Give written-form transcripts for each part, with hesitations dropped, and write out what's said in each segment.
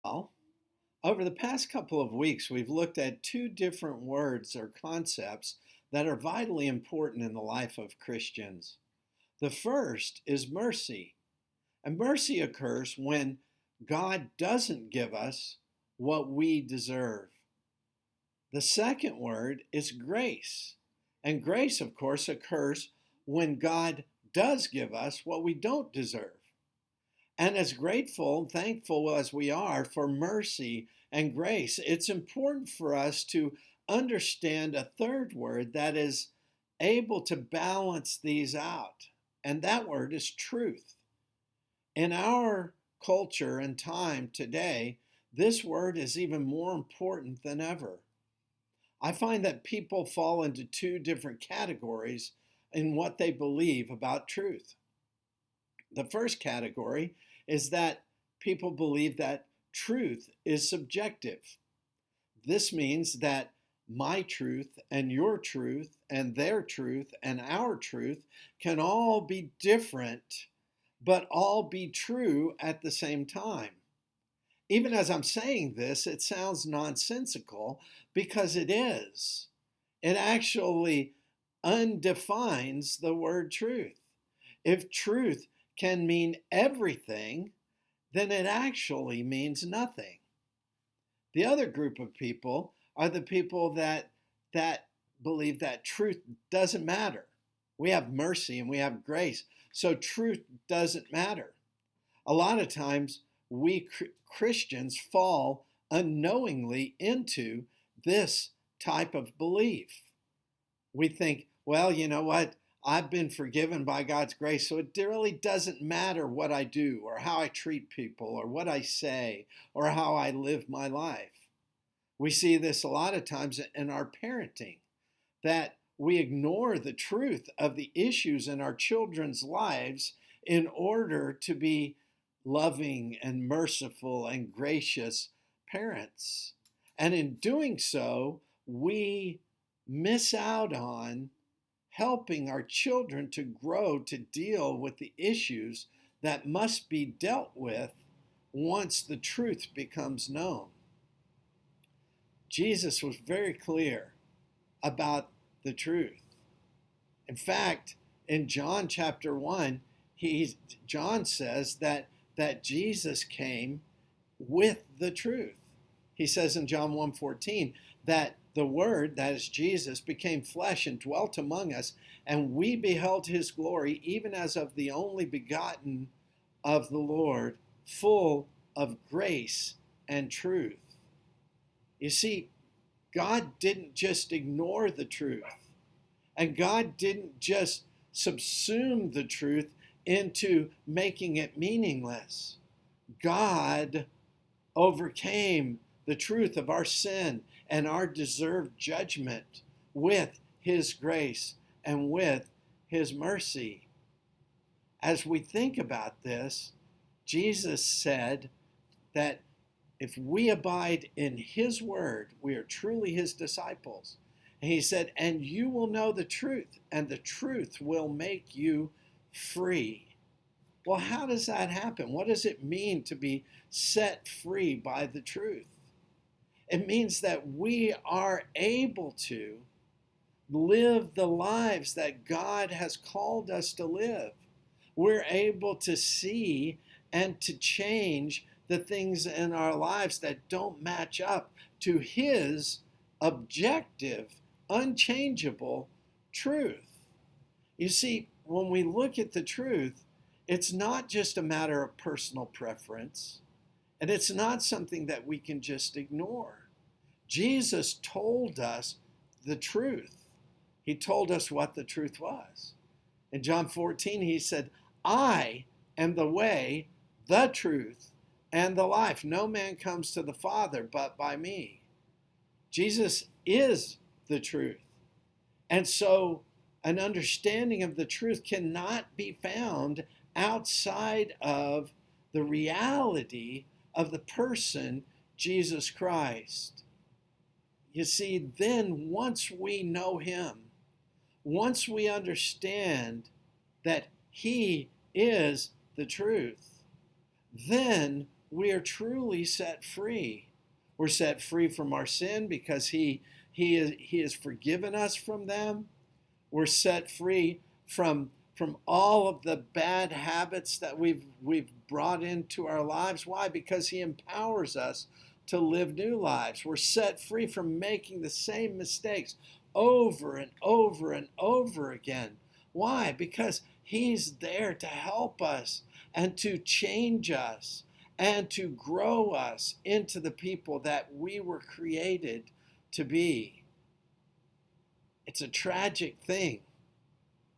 Well, over the past couple of weeks, we've looked at two different words or concepts that are vitally important in the life of Christians. The first is mercy, and mercy occurs when God doesn't give us what we deserve. The second word is grace, and grace, of course, occurs when God does give us what we don't deserve. And as grateful and thankful as we are for mercy and grace, it's important for us to understand a third word that is able to balance these out. And that word is truth. In our culture and time today, this word is even more important than ever. I find that people fall into two different categories in what they believe about truth. The first category is that people believe that truth is subjective. This means that my truth and your truth and their truth and our truth can all be different, but all be true at the same time. Even as I'm saying this, it sounds nonsensical because it is. It actually undefines the word truth. If truth can mean everything, then it actually means nothing. The other group of people are the people that believe that truth doesn't matter. We have mercy and we have grace, so truth doesn't matter. A lot of times we Christians fall unknowingly into this type of belief. We think, well, you know what? I've been forgiven by God's grace, so it really doesn't matter what I do or how I treat people or what I say or how I live my life. We see this a lot of times in our parenting, that we ignore the truth of the issues in our children's lives in order to be loving and merciful and gracious parents. And in doing so, we miss out on helping our children to grow to deal with the issues that must be dealt with once the truth becomes known. Jesus was very clear about the truth. In fact, in John chapter 1, John says that Jesus came with the truth. He says in John 1:14 that the Word, that is Jesus, became flesh and dwelt among us, and we beheld his glory, even as of the only begotten of the Lord, full of grace and truth. You see, God didn't just ignore the truth, and God didn't just subsume the truth into making it meaningless. God overcame the truth of our sin and our deserved judgment with his grace and with his mercy. As we think about this, Jesus said that if we abide in his word, we are truly his disciples. And he said, and you will know the truth, and the truth will make you free. Well, how does that happen? What does it mean to be set free by the truth? It means that we are able to live the lives that God has called us to live. We're able to see and to change the things in our lives that don't match up to his objective, unchangeable truth. You see, when we look at the truth, it's not just a matter of personal preference, and it's not something that we can just ignore. Jesus told us the truth. He told us what the truth was. In John 14, he said, I am the way, the truth, and the life. No man comes to the Father but by me. Jesus is the truth. And so an understanding of the truth cannot be found outside of the reality of the person Jesus Christ. You see, then once we know him, once we understand that he is the truth, then we are truly set free. We're set free from our sin because he has forgiven us from them. We're set free from all of the bad habits that we've brought into our lives. Why? Because he empowers us to live new lives. We're set free from making the same mistakes over and over and over again. Why? Because he's there to help us and to change us and to grow us into the people that we were created to be. It's a tragic thing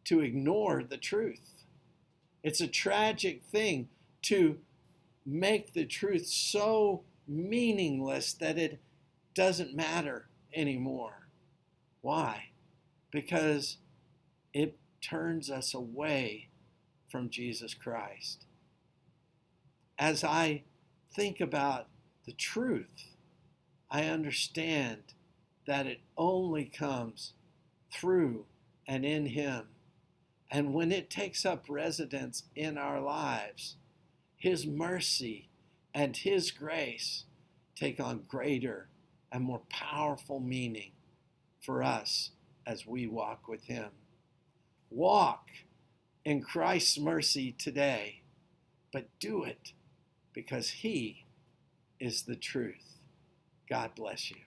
to ignore the truth. It's a tragic thing to make the truth so meaningless that it doesn't matter anymore. Why? Because it turns us away from Jesus Christ. As I think about the truth, I understand that it only comes through and in him. And when it takes up residence in our lives, his mercy and his grace take on greater and more powerful meaning for us as we walk with him. Walk in Christ's mercy today, but do it because he is the truth. God bless you.